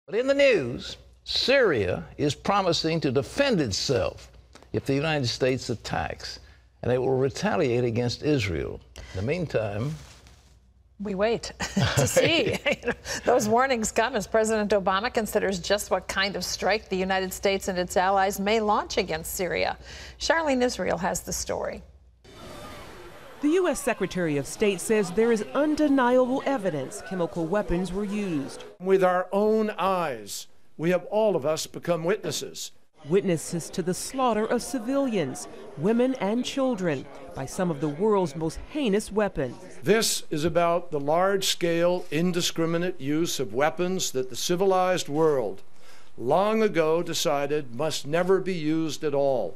But in the news, Syria is promising to defend itself if the United States attacks, and it will retaliate against Israel. In the meantime, we wait to see. Those warnings come as President Obama considers just what kind of strike the United States and its allies may launch against Syria. Charlene Israel has the story. The U.S. Secretary of State says there is undeniable evidence chemical weapons were used. With our own eyes, we have all of us become witnesses. Witnesses to the slaughter of civilians, women and children, by some of the world's most heinous weapons. This is about the large-scale, indiscriminate use of weapons that the civilized world long ago decided must never be used at all,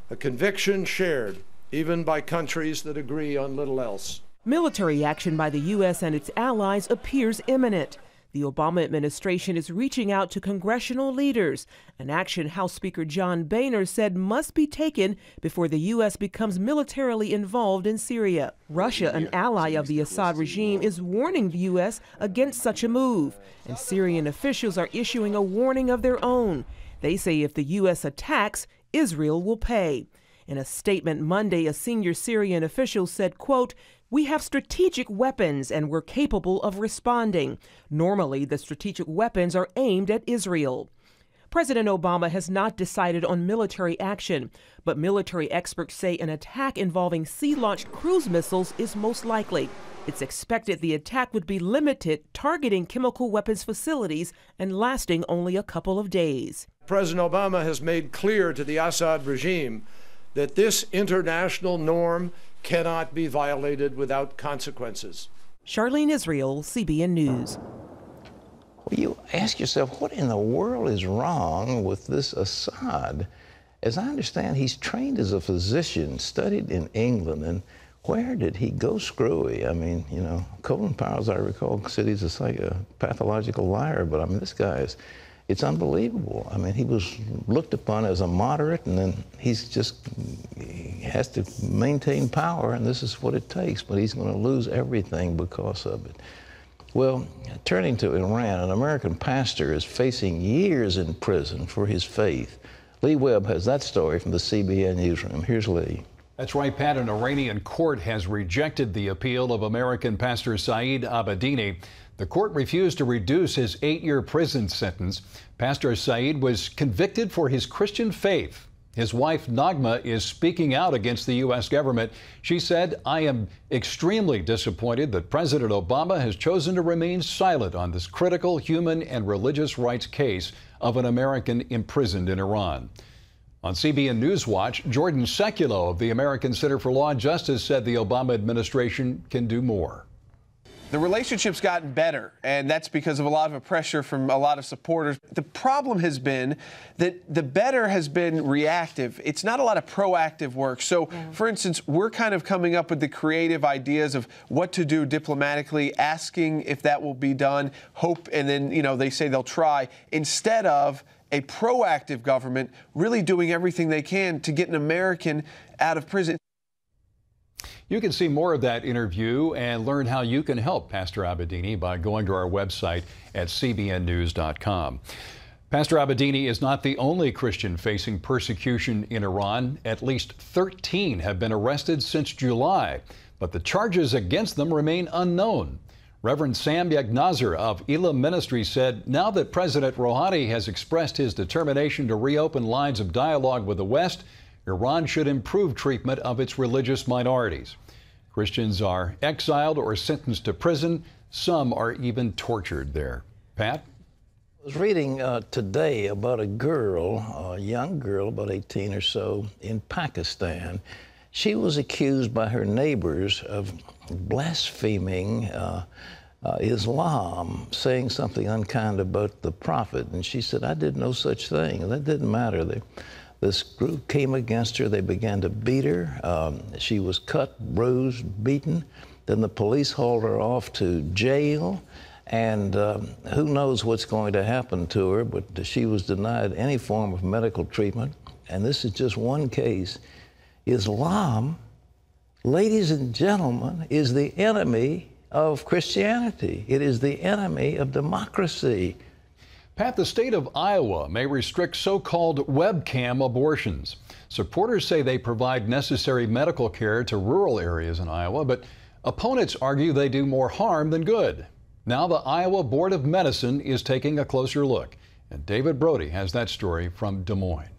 a conviction shared even by countries that agree on little else. Military action by the U.S. and its allies appears imminent. The Obama administration is reaching out to congressional leaders, an action House Speaker John Boehner said must be taken before the U.S. becomes militarily involved in Syria. Russia, an ally of the Assad regime, is warning the U.S. against such a move, and Syrian officials are issuing a warning of their own. They say if the U.S. attacks, Israel will pay. In a statement Monday, a senior Syrian official said, quote, "We have strategic weapons and we're capable of responding. Normally, the strategic weapons are aimed at Israel." President Obama has not decided on military action, but military experts say an attack involving sea-launched cruise missiles is most likely. It's expected the attack would be limited, targeting chemical weapons facilities and lasting only a couple of days. President Obama has made clear to the Assad regime that this international norm cannot be violated without consequences. Charlene Israel, CBN News. Well, you ask yourself, what in the world is wrong with this Assad? As I understand, he's trained as a physician, studied in England, and where did he go screwy? I mean, you know, Colin Powell, as I recall, said he's a pathological liar, but I mean, this guy is, it's unbelievable. I mean, he was looked upon as a moderate, and then he has to maintain power, and this is what it takes, but he's going to lose everything because of it. Well, turning to Iran, an American pastor is facing years in prison for his faith. Lee Webb has that story from the CBN newsroom. Here's Lee. That's right, Pat. An Iranian court has rejected the appeal of American pastor Saeed Abedini. The court refused to reduce his 8-year prison sentence. Pastor Saeed was convicted for his Christian faith. His wife, Nagma, is speaking out against the U.S. government. She said, "I am extremely disappointed that President Obama has chosen to remain silent on this critical human and religious rights case of an American imprisoned in Iran." On CBN Newswatch, Jordan Sekulow of the American Center for Law and Justice said the Obama administration can do more. The relationship's gotten better, and that's because of a lot of pressure from a lot of supporters. The problem has been that the better has been reactive. It's not a lot of proactive work. So, for instance, we're kind of coming up with the creative ideas of what to do diplomatically, asking if that will be done, hope, and then, you know, they say they'll try, instead of a proactive government really doing everything they can to get an American out of prison. You can see more of that interview and learn how you can help Pastor Abedini by going to our website at cbnnews.com. Pastor Abedini is not the only Christian facing persecution in Iran. At least 13 have been arrested since July, but the charges against them remain unknown. Reverend Sam Yagnazar of Elam Ministries said now that President Rouhani has expressed his determination to reopen lines of dialogue with the West, Iran should improve treatment of its religious minorities. Christians are exiled or sentenced to prison. Some are even tortured there. Pat? I was reading today about a girl, a young girl, about 18 or so, in Pakistan. She was accused by her neighbors of blaspheming Islam, saying something unkind about the prophet. And she said, "I did no such thing." That didn't matter. This group came against her. They began to beat her. She was cut, bruised, beaten. Then the police hauled her off to jail. And who knows what's going to happen to her, but she was denied any form of medical treatment. And this is just one case. Islam, ladies and gentlemen, is the enemy of Christianity. It is the enemy of democracy. Pat, the state of Iowa may restrict so-called webcam abortions. Supporters say they provide necessary medical care to rural areas in Iowa, but opponents argue they do more harm than good. Now the Iowa Board of Medicine is taking a closer look, and David Brody has that story from Des Moines.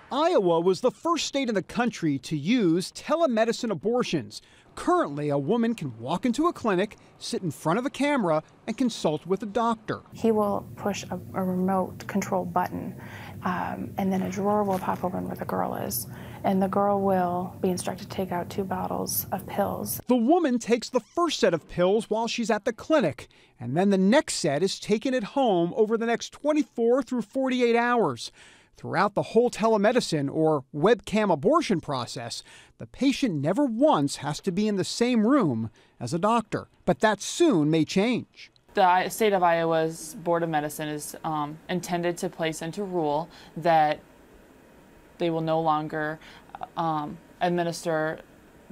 Iowa was the first state in the country to use telemedicine abortions. Currently, a woman can walk into a clinic, sit in front of a camera, and consult with a doctor. He will push a remote control button, and then a drawer will pop open where the girl is, and the girl will be instructed to take out 2 bottles of pills. The woman takes the first set of pills while she's at the clinic, and then the next set is taken at home over the next 24 through 48 hours. Throughout the whole telemedicine or webcam abortion process, the patient never once has to be in the same room as a doctor. But that soon may change. The state of Iowa's Board of Medicine is intended to place into rule that they will no longer administer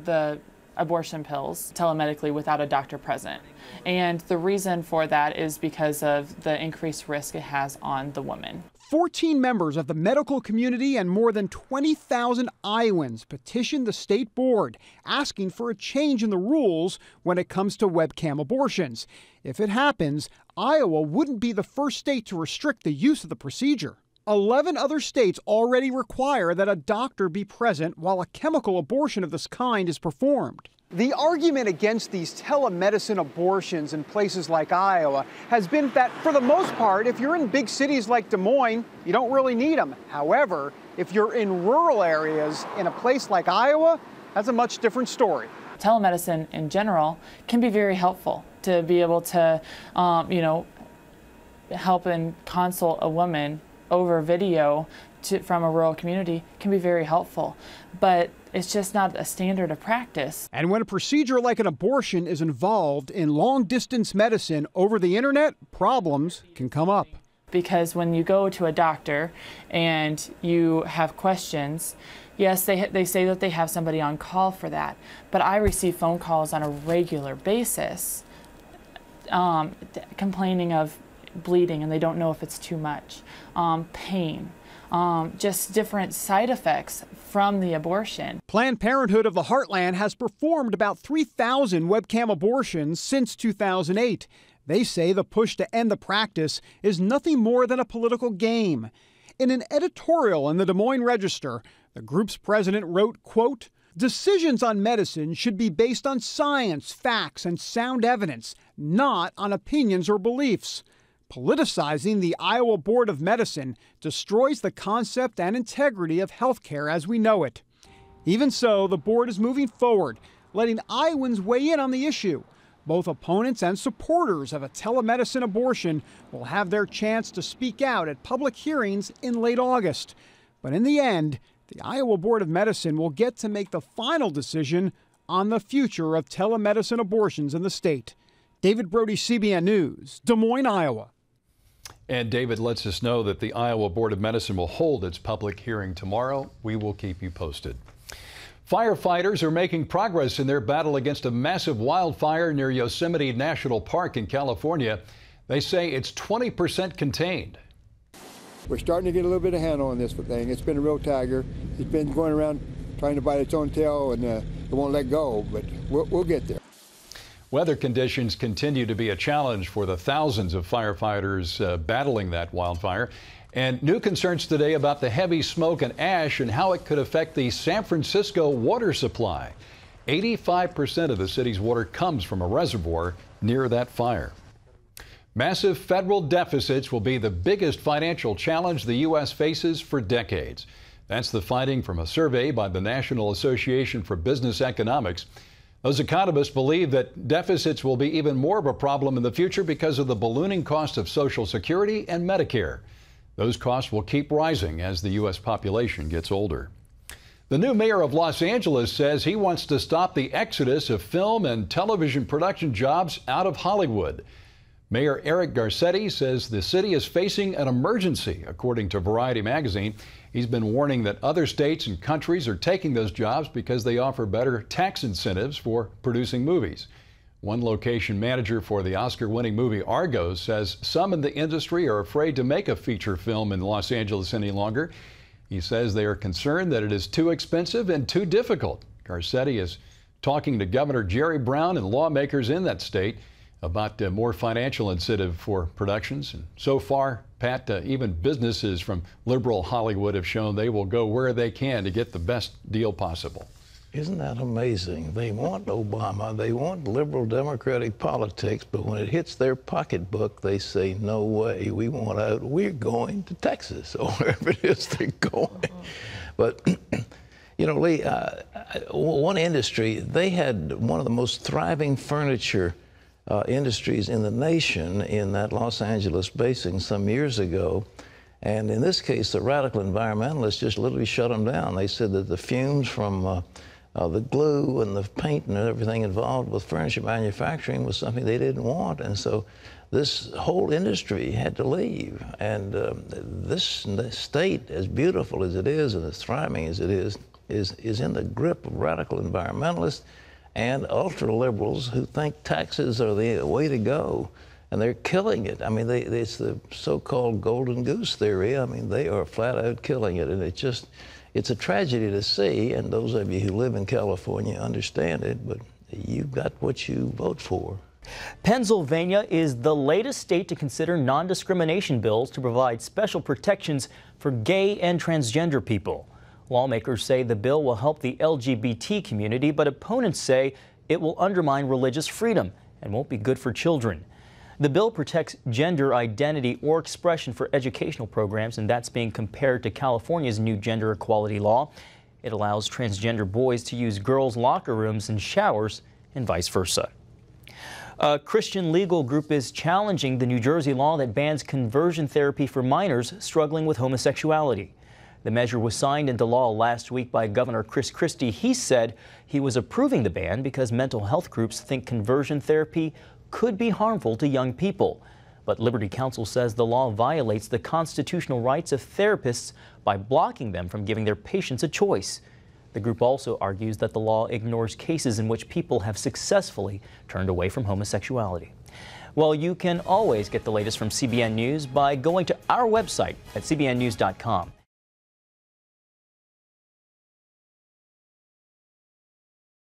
the abortion pills telemedically without a doctor present. And the reason for that is because of the increased risk it has on the woman. 14 members of the medical community and more than 20,000 Iowans petitioned the state board asking for a change in the rules when it comes to webcam abortions. If it happens, Iowa wouldn't be the first state to restrict the use of the procedure. 11 other states already require that a doctor be present while a chemical abortion of this kind is performed. The argument against these telemedicine abortions in places like Iowa has been that, for the most part, if you're in big cities like Des Moines, you don't really need them. However, if you're in rural areas in a place like Iowa, that's a much different story. Telemedicine in general can be very helpful to be able to, help and consult a woman over video from a rural community can be very helpful. But it's just not a standard of practice. And when a procedure like an abortion is involved in long-distance medicine over the internet, problems can come up. Because when you go to a doctor and you have questions, yes, they say that they have somebody on call for that, but I receive phone calls on a regular basis complaining of bleeding and they don't know if it's too much, pain, just different side effects from the abortion. Planned Parenthood of the Heartland has performed about 3,000 webcam abortions since 2008. They say the push to end the practice is nothing more than a political game. In an editorial in the Des Moines Register, the group's president wrote, quote, "Decisions on medicine should be based on science, facts, and sound evidence, not on opinions or beliefs. Politicizing the Iowa Board of Medicine destroys the concept and integrity of healthcare as we know it." Even so, the board is moving forward, letting Iowans weigh in on the issue. Both opponents and supporters of a telemedicine abortion will have their chance to speak out at public hearings in late August. But in the end, the Iowa Board of Medicine will get to make the final decision on the future of telemedicine abortions in the state. David Brody, CBN News, Des Moines, Iowa. And David lets us know that the Iowa Board of Medicine will hold its public hearing tomorrow. We will keep you posted. Firefighters are making progress in their battle against a massive wildfire near Yosemite National Park in California. They say it's 20% contained. We're starting to get a little bit of handle on this thing. It's been a real tiger. It's been going around trying to bite its own tail, and it won't let go, but we'll get there. Weather conditions continue to be a challenge for the thousands of firefighters battling that wildfire. And new concerns today about the heavy smoke and ash and how it could affect the San Francisco water supply. 85% of the city's water comes from a reservoir near that fire. Massive federal deficits will be the biggest financial challenge the U.S. faces for decades. That's the finding from a survey by the National Association for Business Economics. Those economists believe that deficits will be even more of a problem in the future because of the ballooning cost of Social Security and Medicare. Those costs will keep rising as the U.S. population gets older. The new mayor of Los Angeles says he wants to stop the exodus of film and television production jobs out of Hollywood. Mayor Eric Garcetti says the city is facing an emergency, according to Variety magazine. He's been warning that other states and countries are taking those jobs because they offer better tax incentives for producing movies. One location manager for the Oscar-winning movie Argo says some in the industry are afraid to make a feature film in Los Angeles any longer. He says they are concerned that it is too expensive and too difficult. Garcetti is talking to Governor Jerry Brown and lawmakers in that state about more financial incentive for productions. And so far, Pat, even businesses from liberal Hollywood have shown they will go where they can to get the best deal possible. Isn't that amazing? They want Obama, they want liberal democratic politics, but when it hits their pocketbook, they say, no way, we want out, we're going to Texas, or wherever it is they're going. But, you know, Lee, one industry, they had one of the most thriving furniture industries in the nation in that Los Angeles basin some years ago. And in this case, the radical environmentalists just literally shut them down. They said that the fumes from the glue and the paint and everything involved with furniture manufacturing was something they didn't want. And so this whole industry had to leave. And this state, as beautiful as it is and as thriving as it is in the grip of radical environmentalists and ultra-liberals who think taxes are the way to go. And they're killing it. I mean, it's the so-called golden goose theory. I mean, they are flat out killing it. And it's a tragedy to see, and those of you who live in California understand it, but you've got what you vote for. Pennsylvania is the latest state to consider non-discrimination bills to provide special protections for gay and transgender people. Lawmakers say the bill will help the LGBT community, but opponents say it will undermine religious freedom and won't be good for children. The bill protects gender identity or expression for educational programs, and that's being compared to California's new gender equality law. It allows transgender boys to use girls' locker rooms and showers and vice versa. A Christian legal group is challenging the New Jersey law that bans conversion therapy for minors struggling with homosexuality. The measure was signed into law last week by Governor Chris Christie. He said he was approving the ban because mental health groups think conversion therapy could be harmful to young people. But Liberty Counsel says the law violates the constitutional rights of therapists by blocking them from giving their patients a choice. The group also argues that the law ignores cases in which people have successfully turned away from homosexuality. Well, you can always get the latest from CBN News by going to our website at cbnnews.com.